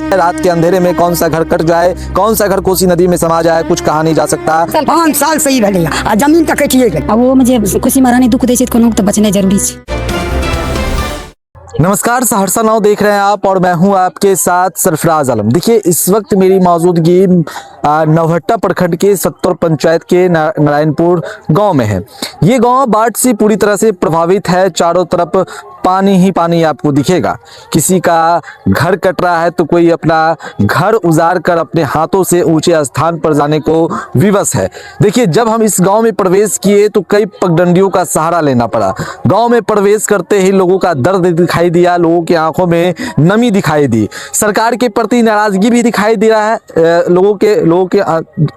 रात के अंधेरे में कौन सा घर कट जाए, कौन सा घर कोसी नदी में समा जाए, कुछ कहा नहीं जा सकता। 5 साल से ही भले जमीन तक कटिए गई। अब वो मुझे खुशी महारानी दुख दे कोनो तो बचने जरूरी है। नमस्कार, सहरसा नाउ देख रहे हैं आप और मैं हूं आपके साथ सरफराज आलम। देखिए, इस वक्त मेरी मौजूदगी नौहट्टा प्रखंड के 70 पंचायत के नारायणपुर गांव में है। ये गांव बाढ़ से पूरी तरह से प्रभावित है। चारों तरफ पानी ही पानी आपको दिखेगा। किसी का घर कट रहा है तो कोई अपना घर उजाड़ कर अपने हाथों से ऊंचे स्थान पर जाने को विवश है। देखिए, जब हम इस गांव में प्रवेश किए तो कई पगडंडियों का सहारा लेना पड़ा। गांव में प्रवेश करते ही लोगों का दर्द दिखाई दिया, लोगों की आंखों में नमी दिखाई दी, सरकार के प्रति नाराजगी भी दिखाई दे रहा है। लोगों के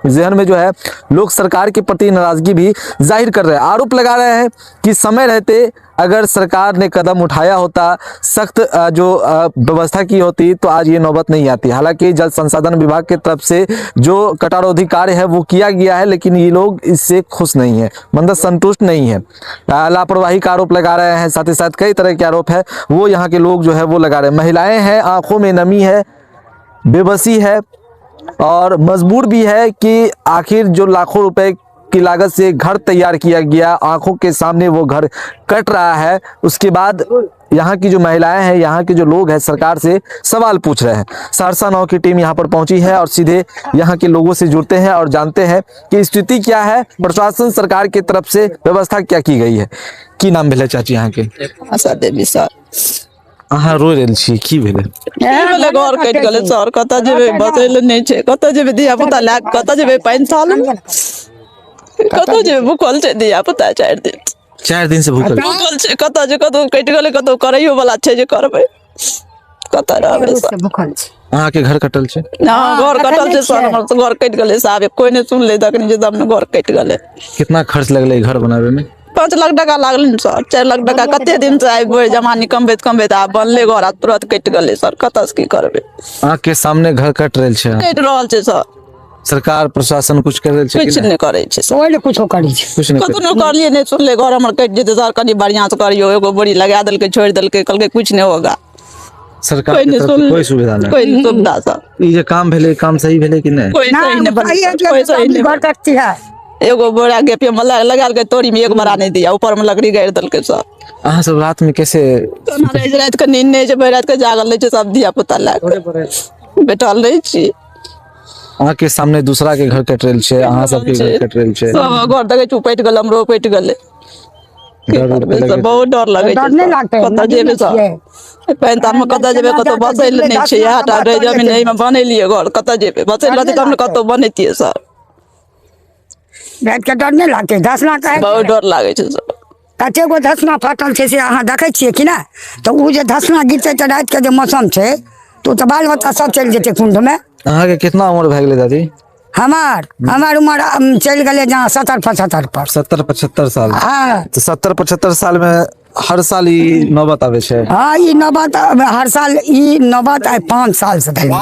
जहन में जो है, लोग सरकार के प्रति नाराजगी भी जाहिर कर रहे हैं। आरोप लगा रहे हैं कि समय रहते अगर सरकार ने कदम उठाया होता, सख्त जो व्यवस्था की होती तो आज ये नौबत नहीं आती। हालांकि जल संसाधन विभाग की तरफ से जो कटारोधी कार्य है वो किया गया है, लेकिन ये लोग इससे खुश नहीं है, मतलब संतुष्ट नहीं है। लापरवाही का आरोप लगा रहे हैं। साथ ही साथ कई तरह के आरोप है वो यहाँ के लोग जो है वो लगा रहे हैं। महिलाएं हैं, आंखों में नमी है, बेबसी है और मजबूर भी है कि आखिर जो लाखों रुपए की लागत से घर तैयार किया गया, आंखों के सामने वो घर कट रहा है। उसके बाद यहाँ की जो महिलाएं हैं, यहाँ के जो लोग हैं, सरकार से सवाल पूछ रहे हैं। सहरसा नाउ की टीम यहाँ पर पहुंची है और सीधे यहाँ के लोगों से जुड़ते हैं और जानते हैं कि स्थिति क्या है, प्रशासन सरकार की तरफ से व्यवस्था क्या की गई है। की नाम भेले चाची यहाँ के? आशा देवी सर। अहाँ रो रहल छी, की भेले? घर कटि गेलै सर, कतऽ जेबै, बचैले नहि छै, कतऽ जेबै, धिया पुता लए कऽ कतऽ जेबै, पानि थाल कतऽ जेबै, भूखल छै धिया पुता 4 दिन से भूखल छै, कतऽ जे कतौ कटि गेलै, कतौ करैयो वाला छै जे करबै, कतऽ रहबै सर। भूखल छै। अहाँ के घर कटल छै? हाँ, घर कटल छै सर, हमर घर कटि गेलै साहब, कोई नहि सुनले, तखनी जे दम घर कटि गेलै। कितना खर्च लगले घर बनावे में? 5 लाख टका लागलै सर। 4 लाख टका कते दिन से आबि जमा कमबैत कमबैत आब बनले घर, आ तुरंत कटि गेलै सर, कतऽ से की करबै। आँख के सामने घर कट रहल छै, कटि रहल छै सर। सरकार प्रशासन कुछ कर रहल छै? कुछ नहीं करे छै सर, ओइ ले कुछो करै छै। कुछ नहीं कतनो करलिए नहीं सुनले, घर हमर कटि जेतै सर, कनी बढ़िया से करियो, एगो बोरी लगा देलकै, छोड़ देलकै, कहलकै कुछ नहीं होगा। सरकार की तरफ से कोई सुविधा नहीं, कोई नहीं सुविधा सर। ये काम भेले, काम सही भेले कि नहीं? कोई सही नहीं बने, कोई सही नहीं घर कटती है। एगो बोरा के पे लगा के तोड़ी में एक बड़ा नहीं दिया, ऊपर में लकड़ी गाड़ देलकै सर। अहाँ सब रात में कैसे? रात के नींद नहीं छै, रात के जागल रहे छै सब, धिया पुता लए बैठल रहे छी। अहाँ के सामने दूसरा के घर कट रहल छै, अहाँ सब के घर कट रहल छै। सब घर देखे छु पैट गेल, हमरो पैट गेलै। बहुत डर लगे छै, कतऽ जेबै सर, पानि ताल में कतऽ जेबै, कतौ बसै ले नहीं छै, इएह टा रहे जमीन, एहि में बनेलियै घर, कतऽ जेबै, बसै रहतै तब ने कतौ बनैतियै सर। रात के डर नहीं लागते? धसना का बहुत डर लागे छै सर। कते गो धसना फटल छै से अहाँ देखै छियै कि नहि? तऽ उ जे धसना गिरतै तऽ रात के जे मौसम छै तो बाल बच्चा सब चलि जेतै कुंड में। अहाँ के कितना उम्र भए गेलै दादी? हमार उम्र चल गए जहाँ 70-75 पर। 70-75 साल? हाँ। तो 70-75 साल में हर साल ई नौबत आवे छै? हाँ, ई नौबत हर साल, ई नौबत 5 साल से भेलै।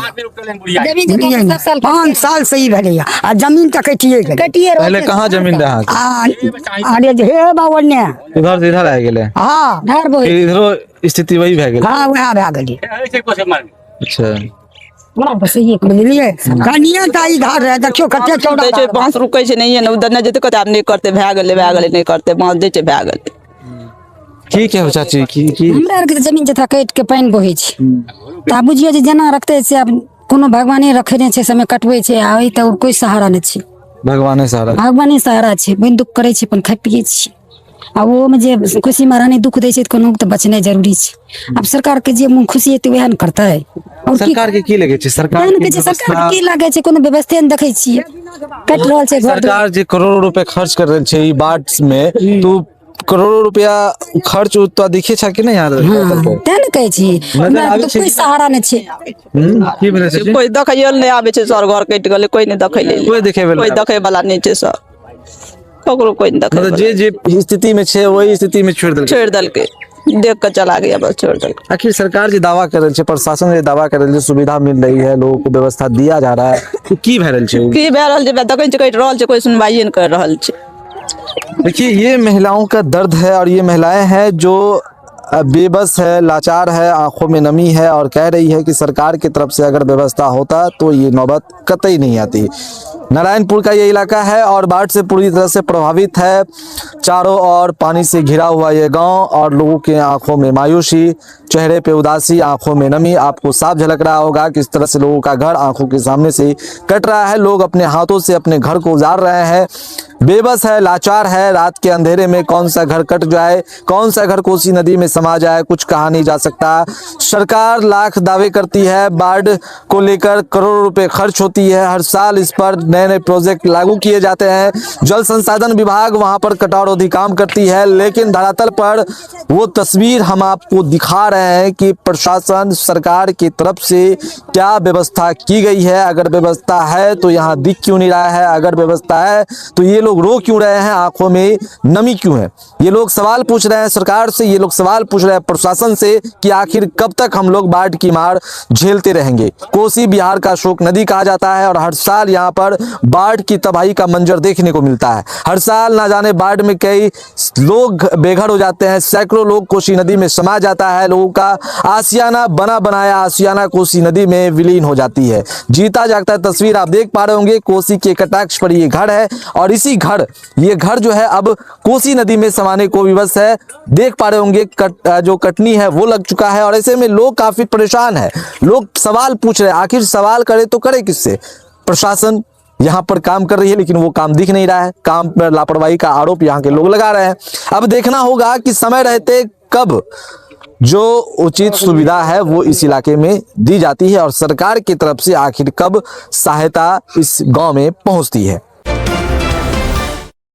5 साल से ही भेलै आ जमीन तक कटिए गेलै। पहले कहाँ जमीन रहा? अरे हे बाबू ने इधर से इधर आ गेले। हाँ, इधरो स्थिति वही भए गेलै। हाँ, वहाँ भए गेलै। अच्छा, बुझलिए, कनिया का इधर है, देखियो कते चौड़ा छै, बांस रुकै छै नहीं है, उधर नहीं जेते, कते आब नहीं करते, भए गेलै नहीं करते, बांस दै छै, भए गेलै। की के हो चाची? की हमरा आर के जमीन जथा कटि के पानि बहै छै, तऽ आब बुझियो जे जेना रखते से आब कोनो भगवाने रखने छै, समय कटबै छै, आ ओइ तऽ कोई सहारा नहीं छै। भगवाने सहारा छै। बन दुख करे छै, अपन खाइ पियै छी। आ वो में जे खुशी महारानी दुख दे छै कोनो तो बचने जरूरी छै। अब सरकार के जे मुंह खुशी हेतै वएह न करतै। और सरकार के की लगे छै? सरकार के की लागे छै? कोनो व्यवस्था न देखै छियै, कट रहल छै घर। सरकार जे करोड़ों रुपए खर्च कर रहल छै ई बाढ़ में, तो करोड़ों रुपया खर्च तो दिखे छै कि नहीं? यार तें न कहै छी, हमरा तो कोई सहारा नहीं छै। की भेलै छै? कोई देखैयो नहीं आबै छै सर, घर कटि गेलै, कोई नहीं देखै ले, कोई देखे वाला नहीं छै सर, ककरो कोई नहीं देखै। मतलब जे स्थिति में छै वही स्थिति में छोड़ देलकै, देख कर चला गया, बस छोड़ देलकै। आखिर सरकार जे दावा कर रहल छै, प्रशासन जे दावा कर रहल छै, सुविधा मिल रही है, लोगों को व्यवस्था दिया जा रहा है, तो की भए रहल छै? की भए रहल छै? देखै छै कटि रहल छै, कोई सुनवाई नहीं कर रहल छै। देखिए, ये महिलाओं का दर्द है और ये महिलाएं हैं जो बेबस है, लाचार है, आंखों में नमी है और कह रही है कि सरकार की तरफ से अगर व्यवस्था होता तो ये नौबत कतई नहीं आती। नारायणपुर का ये इलाका है और बाढ़ से पूरी तरह से प्रभावित है। चारों ओर पानी से घिरा हुआ ये गांव और लोगों के आंखों में मायूसी, चेहरे पे उदासी, आंखों में नमी आपको साफ झलक रहा होगा किस तरह से लोगों का घर आंखों के सामने से कट रहा है। लोग अपने हाथों से अपने घर को उजाड़ रहे हैं, बेबस है, लाचार है। रात के अंधेरे में कौन सा घर कट जाए, कौन सा घर कोसी नदी में समा जाए, कुछ कहा नहीं जा सकता। सरकार लाख दावे करती है, बाढ़ को लेकर करोड़ों रुपए खर्च होती है, हर साल इस पर नए नए प्रोजेक्ट लागू किए जाते हैं। जल संसाधन विभाग वहां पर कटौती काम करती है, लेकिन धरातल पर वो तस्वीर हम आपको दिखा रहे हैं कि प्रशासन सरकार की तरफ से क्या व्यवस्था की गई है। अगर व्यवस्था है तो यहाँ दिख क्यों नहीं रहा है, अगर व्यवस्था है तो ये लोग रो क्यों रहे हैं, आंखों में नमी क्यों है। ये लोग सवाल पूछ रहे हैं सरकार से, ये लोग सवाल पूछ रहे हैं प्रशासन से कि आखिर कब तक हम लोग बाढ़ की मार झेलते रहेंगे। कोसी बिहार का शोक नदी कहा जाता है और हर साल यहाँ पर बाढ़ की तबाही का मंजर देखने को मिलता है। हर साल ना जाने बाढ़ में कई लोग बेघर हो जाते हैं, सैकड़ों लोग कोसी नदी में समा जाता है, लोगों का आशियाना बना बनाया आशियाना कोसी नदी में विलीन हो जाती है। जीता जागता तस्वीर आप देख पा रहे होंगे, कोसी के कटाक्ष पर ये घर है और इसी ये घर जो है अब कोसी नदी में समाने को विवश है। देख पा रहे होंगे जो कटनी है वो लग चुका है और ऐसे में लोग काफी परेशान है। लोग सवाल पूछ रहे हैं, आखिर सवाल करे तो करे किससे। प्रशासन यहाँ पर काम कर रही है लेकिन वो काम दिख नहीं रहा है, काम पर लापरवाही का आरोप यहाँ के लोग लगा रहे हैं। अब देखना होगा कि समय रहते कब जो उचित सुविधा है वो इस इलाके में दी जाती है और सरकार की तरफ से आखिर कब सहायता इस गांव में पहुंचती है।